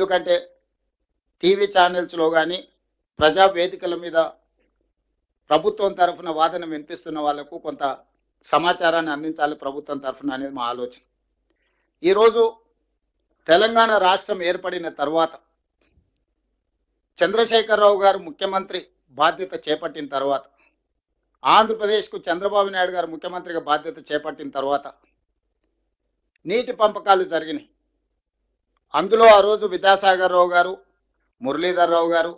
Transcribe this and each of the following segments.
ఎందుకంటే టీవీ ఛానల్స్లో కానీ ప్రజా వేదికల మీద ప్రభుత్వం తరఫున వాదన వినిపిస్తున్న వాళ్లకు కొంత సమాచారాన్ని అందించాలి ప్రభుత్వం తరఫున అనేది మా ఆలోచన. ఈరోజు తెలంగాణ రాష్ట్రం ఏర్పడిన తర్వాత చంద్రశేఖరరావు గారు ముఖ్యమంత్రి బాధ్యత చేపట్టిన తర్వాత, ఆంధ్రప్రదేశ్కు చంద్రబాబు నాయుడు గారు ముఖ్యమంత్రిగా బాధ్యత చేపట్టిన తర్వాత నీటి పంపకాలు జరిగినాయి. అందులో ఆ రోజు విద్యాసాగర్ రావు గారు, మురళీధర్ రావు గారు,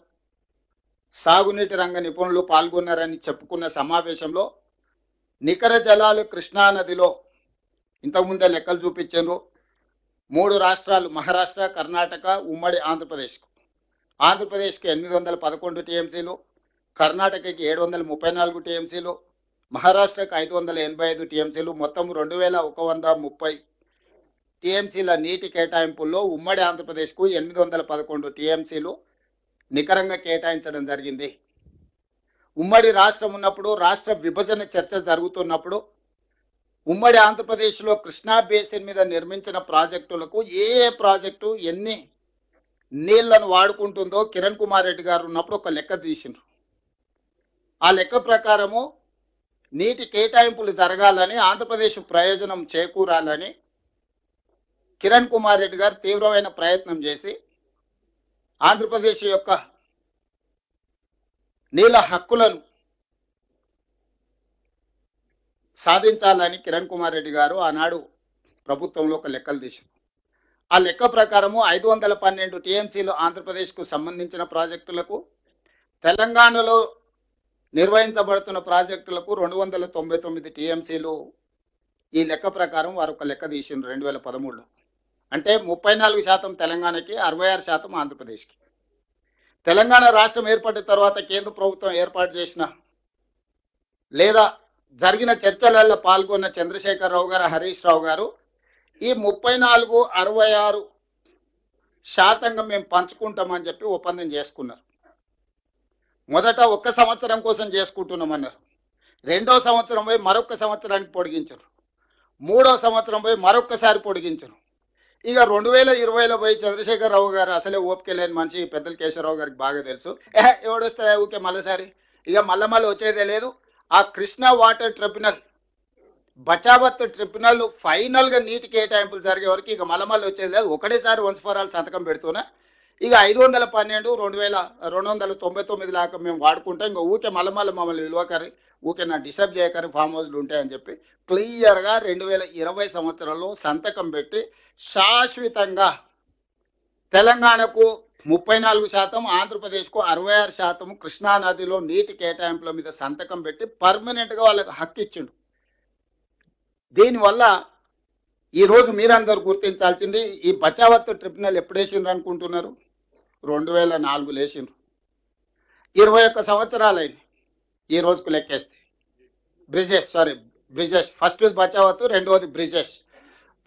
సాగునీటి రంగ నిపుణులు పాల్గొన్నారని చెప్పుకున్న సమావేశంలో నికర జలాలు కృష్ణా నదిలో ఇంతకుముందే లెక్కలు చూపించారు. 3 రాష్ట్రాలు మహారాష్ట్ర, కర్ణాటక, ఉమ్మడి ఆంధ్రప్రదేశ్కి 811 టీఎంసీలు, కర్ణాటకకి 734 టీఎంసీలు, మహారాష్ట్రకు 585 టీఎంసీలు, మొత్తం 2130 టీఎంసీల నీటి కేటాయింపుల్లో ఉమ్మడి ఆంధ్రప్రదేశ్కు 811 టీఎంసీలు నికరంగా కేటాయించడం జరిగింది. ఉమ్మడి రాష్ట్రం ఉన్నప్పుడు, రాష్ట్ర విభజన చర్చ జరుగుతున్నప్పుడు ఉమ్మడి ఆంధ్రప్రదేశ్లో కృష్ణా బేసిన్ మీద నిర్మించిన ప్రాజెక్టులకు ఏ ప్రాజెక్టు ఎన్ని నీళ్లను వాడుకుంటుందో కిరణ్ కుమార్ రెడ్డి గారు ఉన్నప్పుడు ఒక లెక్క తీసిండ్రు. ఆ లెక్క ప్రకారము నీటి కేటాయింపులు జరగాలని, ఆంధ్రప్రదేశ్ ప్రయోజనం చేకూరాలని కిరణ్ కుమార్ రెడ్డి గారు తీవ్రమైన ప్రయత్నం చేసి ఆంధ్రప్రదేశ్ యొక్క నీళ్ళ హక్కులను సాధించాలని కిరణ్ కుమార్ రెడ్డి గారు ఆనాడు ప్రభుత్వంలో ఒక లెక్కలు తీశారు. ఆ లెక్క ప్రకారము 512 టీఎంసీలు ఆంధ్రప్రదేశ్కు సంబంధించిన ప్రాజెక్టులకు, తెలంగాణలో నిర్వహించబడుతున్న ప్రాజెక్టులకు 299 టీఎంసీలు ఈ లెక్క ప్రకారం వారు ఒక లెక్క తీసిండ్రు 2013లో. అంటే 34% తెలంగాణకి, 66% ఆంధ్రప్రదేశ్కి. తెలంగాణ రాష్ట్రం ఏర్పడిన తర్వాత కేంద్ర ప్రభుత్వం ఏర్పాటు చేసిన లేదా జరిగిన చర్చలలో పాల్గొన్న చంద్రశేఖరరావు గారు, హరీష్ రావు గారు ఈ 34, 66% మేము పంచుకుంటామని చెప్పి ఒప్పందం చేసుకున్నారు. మొదట 1 సంవత్సరం కోసం చేసుకుంటున్నామన్నారు. 2వ సంవత్సరం పోయి మరొక సంవత్సరానికి పొడిగించారు. 3వ సంవత్సరం పోయి మరొకసారి పొడిగించారు. ఇక 2020లో పోయి చంద్రశేఖరరావు గారు అసలే ఓపిక లేని మనిషి, పెద్దల కేశవరావు గారికి బాగా తెలుసు. ఎవడొస్తా ఊకే మళ్ళీసారి ఇక మళ్ళీ వచ్చేదే లేదు. ఆ Krishna water tribunal, Bachawat tribunal ఫైనల్గా నీటి కేటాయింపులు జరిగే వరకు ఇక మళ్ళీ వచ్చేది లేదు. ఒకటేసారి వన్స్ ఫర్ ఆల్ సంతకం పెడుతున్నా ఇక 512, 2299 లాగా మేము వాడుకుంటాం. ఇంకా ఊకే మళ్ళీ మమ్మల్ని విలువకరి, ఊకే నా డిస్టర్బ్ చేయకరి, ఫామ్ హౌస్లు ఉంటాయని చెప్పి క్లియర్గా 2020 సంవత్సరంలో సంతకం పెట్టి శాశ్వతంగా తెలంగాణకు 34%, ఆంధ్రప్రదేశ్కు 66% కృష్ణా నదిలో నీటి కేటాయింపుల మీద సంతకం పెట్టి పర్మనెంట్గా వాళ్ళకి హక్కు ఇచ్చిండు. దీనివల్ల ఈరోజు మీరందరూ గుర్తించాల్సింది, ఈ బచావత్ ట్రిబ్యునల్ ఎప్పుడు వేసిండ్రు అనుకుంటున్నారు? 2004లో వేసిండ్రు. 21 సంవత్సరాలైంది ఈ రోజుకు లెక్కేస్తే. బ్రిజేష్ ఫస్ట్ బచావత్, రెండవది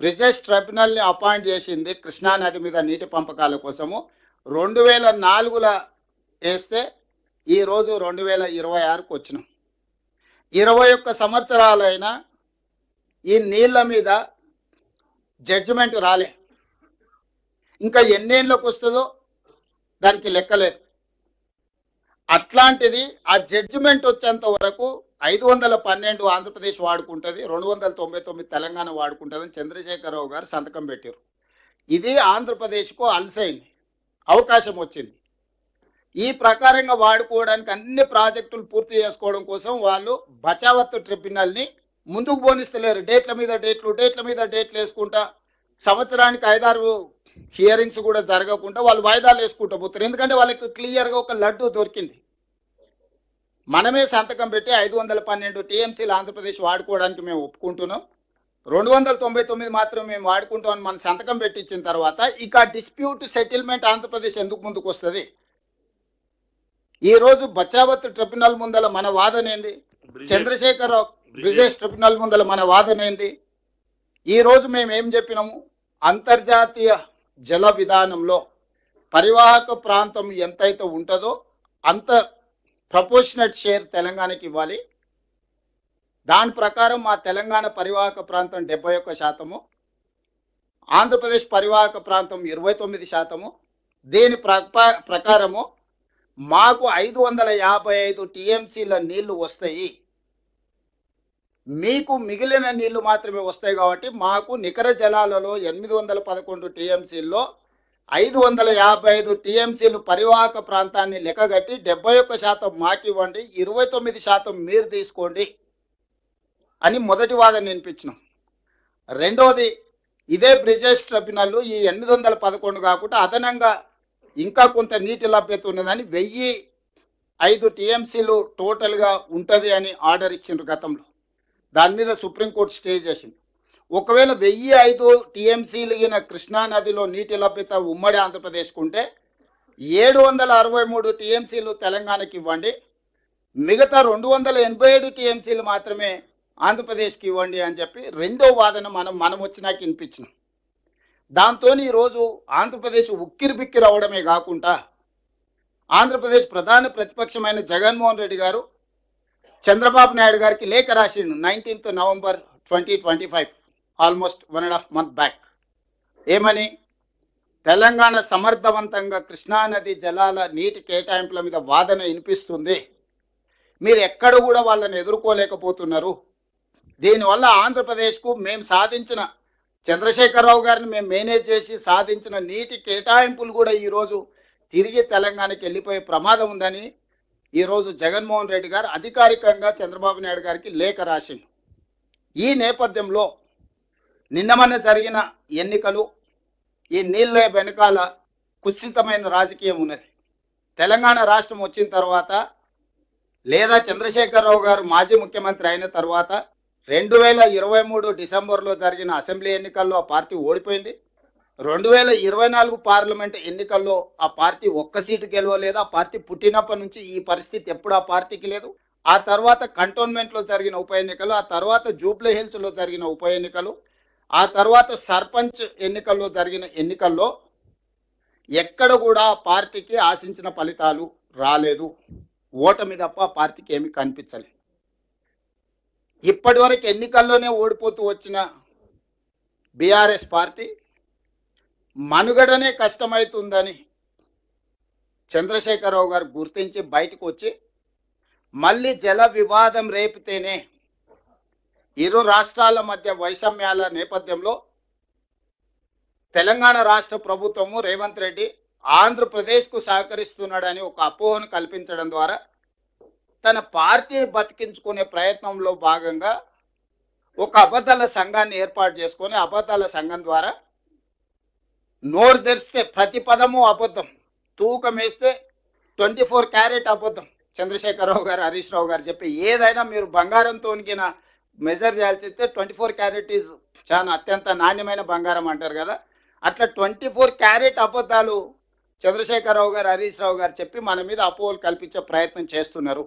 బ్రిజేష్ ట్రిబ్యునల్ని అపాయింట్ చేసింది కృష్ణా నది మీద నీటి పంపకాల కోసము 2004లో వేస్తే ఈరోజు 2026కు వచ్చినాం. 21 సంవత్సరాలైనా ఈ నీళ్ల మీద జడ్జిమెంట్ రాలే. ఇంకా ఎన్నేళ్ళకు వస్తుందో దానికి లెక్కలేదు. అట్లాంటిది ఆ జడ్జిమెంట్ వచ్చేంత వరకు 512 ఆంధ్రప్రదేశ్ వాడుకుంటుంది, 299 తెలంగాణ వాడుకుంటుందని చంద్రశేఖరరావు గారు సంతకం పెట్టారు. ఇది ఆంధ్రప్రదేశ్కు అలసైంది, అవకాశం వచ్చింది. ఈ ప్రకారంగా వాడుకోవడానికి అన్ని ప్రాజెక్టులు పూర్తి చేసుకోవడం కోసం వాళ్ళు బచావత్ ట్రిబ్యునల్ని ముందుకు పోనిస్తలేరు. డేట్ల మీద డేట్లు వేసుకుంటా సంవత్సరానికి 5-6 హియరింగ్స్ కూడా జరగకుండా వాళ్ళు వాయిదాలు వేసుకుంటూ పోతారు. ఎందుకంటే వాళ్ళకి క్లియర్గా ఒక లడ్డు దొరికింది. మనమే సంతకం పెట్టి 512 టీఎంసీలు ఆంధ్రప్రదేశ్ వాడుకోవడానికి మేము ఒప్పుకుంటున్నాం, 299 మాత్రం మేము వాడుకుంటామని మన సంతకం పెట్టించిన తర్వాత ఇక డిస్ప్యూట్ సెటిల్మెంట్ ఆంధ్రప్రదేశ్ ఎందుకు ముందుకు వస్తుంది? ఈరోజు బచావత్ ట్రిబ్యునల్ ముందల మన వాదన ఏంది? చంద్రశేఖరరావు బ్రిజేష్ ట్రిబ్యునల్ ముందల మన వాదన ఏంది? ఈరోజు మేము ఏం చెప్పినాము? అంతర్జాతీయ జల విధానంలో పరివాహక ప్రాంతం ఎంతైతే ఉంటుందో అంత ప్రపోర్షనట్ షేర్ తెలంగాణకి ఇవ్వాలి. దాని ప్రకారం మా తెలంగాణ పరివాహక ప్రాంతం 71%, ఆంధ్రప్రదేశ్ పరివాహక ప్రాంతం 29%, దీని ప్రకారము మాకు 555 టీఎంసీల నీళ్లు వస్తాయి, మీకు మిగిలిన నీళ్లు మాత్రమే వస్తాయి. కాబట్టి మాకు నికర జలాలలో 811 టీఎంసీల్లో 555 టీఎంసీలు పరివాహక ప్రాంతాన్ని లెక్కగట్టి 71% మాకివ్వండి, 29% మీరు తీసుకోండి అని మొదటి వాదన వినిపించినాం. రెండోది, ఇదే బ్రిజేష్ ట్రిబ్యునల్ ఈ 811 కాకుండా అదనంగా ఇంకా కొంత నీటి లభ్యత ఉన్నదని 1005 టీఎంసీలు టోటల్గా ఉంటుంది అని ఆర్డర్ ఇచ్చిండ్రు గతంలో. దాని మీద సుప్రీంకోర్టు స్టే చేసింది. ఒకవేళ 1005 టీఎంసీలు కృష్ణా నదిలో నీటి లభ్యత ఉమ్మడి ఆంధ్రప్రదేశ్కు ఉంటే 763 టీఎంసీలు తెలంగాణకి ఇవ్వండి, మిగతా 287 టీఎంసీలు మాత్రమే ఆంధ్రప్రదేశ్కి ఇవ్వండి అని చెప్పి రెండో వాదన మనం వచ్చినాక వినిపించినాం. దాంతో ఈరోజు ఆంధ్రప్రదేశ్ ఉక్కిరి బిక్కిరి అవడమే కాకుండా ఆంధ్రప్రదేశ్ ప్రధాన ప్రతిపక్షమైన జగన్మోహన్ రెడ్డి గారు చంద్రబాబు నాయుడు గారికి లేఖ రాసిండు 19th November 2025, almost 1.5 month back. ఏమని? తెలంగాణ సమర్థవంతంగా కృష్ణానది జలాల నీటి కేటాయింపుల మీద వాదన వినిపిస్తుంది, మీరు ఎక్కడ కూడా వాళ్ళని ఎదుర్కోలేకపోతున్నారు. దీనివల్ల ఆంధ్రప్రదేశ్కు మేము సాధించిన, చంద్రశేఖరరావు గారిని మేము మేనేజ్ చేసి సాధించిన నీటి కేటాయింపులు కూడా ఈరోజు తిరిగి తెలంగాణకి వెళ్ళిపోయే ప్రమాదం ఉందని ఈరోజు జగన్మోహన్ రెడ్డి గారు అధికారికంగా చంద్రబాబు నాయుడు గారికి లేఖ రాసిండు. ఈ నేపథ్యంలో నిన్నమన్న జరిగిన ఎన్నికలు, ఈ నీళ్ళ వెనకాల కుత్సితమైన రాజకీయం ఉన్నది. తెలంగాణ రాష్ట్రం వచ్చిన తర్వాత లేదా చంద్రశేఖరరావు గారు మాజీ ముఖ్యమంత్రి అయిన తర్వాత 2023 డిసెంబర్లో జరిగిన అసెంబ్లీ ఎన్నికల్లో ఆ పార్టీ ఓడిపోయింది. 2024 పార్లమెంట్ ఎన్నికల్లో ఆ పార్టీ ఒక్క సీటు గెలవలేదు. ఆ పార్టీ పుట్టినప్పటి నుంచి ఈ పరిస్థితి ఎప్పుడు ఆ పార్టీకి లేదు. ఆ తర్వాత కంటోన్మెంట్లో జరిగిన ఉప ఎన్నికలు, ఆ తర్వాత జూబ్లీ హిల్స్లో జరిగిన ఉప ఎన్నికలు, ఆ తర్వాత సర్పంచ్ ఎన్నికల్లో జరిగిన ఎన్నికల్లో ఎక్కడ కూడా పార్టీకి ఆశించిన ఫలితాలు రాలేదు. ఓటమి తప్ప పార్టీకి ఏమీ కనిపించలేదు. ఇప్పటి వరకు ఎన్నికల్లోనే ఓడిపోతూ వచ్చిన బీఆర్ఎస్ పార్టీ మనుగడనే కష్టమవుతుందని చంద్రశేఖరరావు గారు గుర్తించి బయటకు వచ్చి మళ్ళీ జల వివాదం రేపితేనే ఇరు రాష్ట్రాల మధ్య వైషమ్యాల నేపథ్యంలో తెలంగాణ రాష్ట్ర ప్రభుత్వము రేవంత్ రెడ్డి ఆంధ్రప్రదేశ్కు సహకరిస్తున్నాడని ఒక అపోహను కల్పించడం ద్వారా తన పార్టీని బతికించుకునే ప్రయత్నంలో భాగంగా ఒక అబద్ధాల సంఘాన్ని ఏర్పాటు చేసుకొని అబద్ధాల సంఘం ద్వారా నోరు తెరిస్తే ప్రతి పదము అబద్ధం, తూకం వేస్తే 24 క్యారెట్ అబద్ధం. చంద్రశేఖరరావు గారు, హరీష్ రావు గారు చెప్పి ఏదైనా మీరు బంగారంతో మెజర్ చేయాల్సి వస్తే 24 క్యారెట్ ఈజ్ చాలా అత్యంత నాణ్యమైన బంగారం అంటారు కదా, అట్లా 24 క్యారెట్ అబద్ధాలు చంద్రశేఖరరావు గారు, హరీష్ రావు గారు చెప్పి మన మీద అపోహలు కల్పించే ప్రయత్నం చేస్తున్నారు.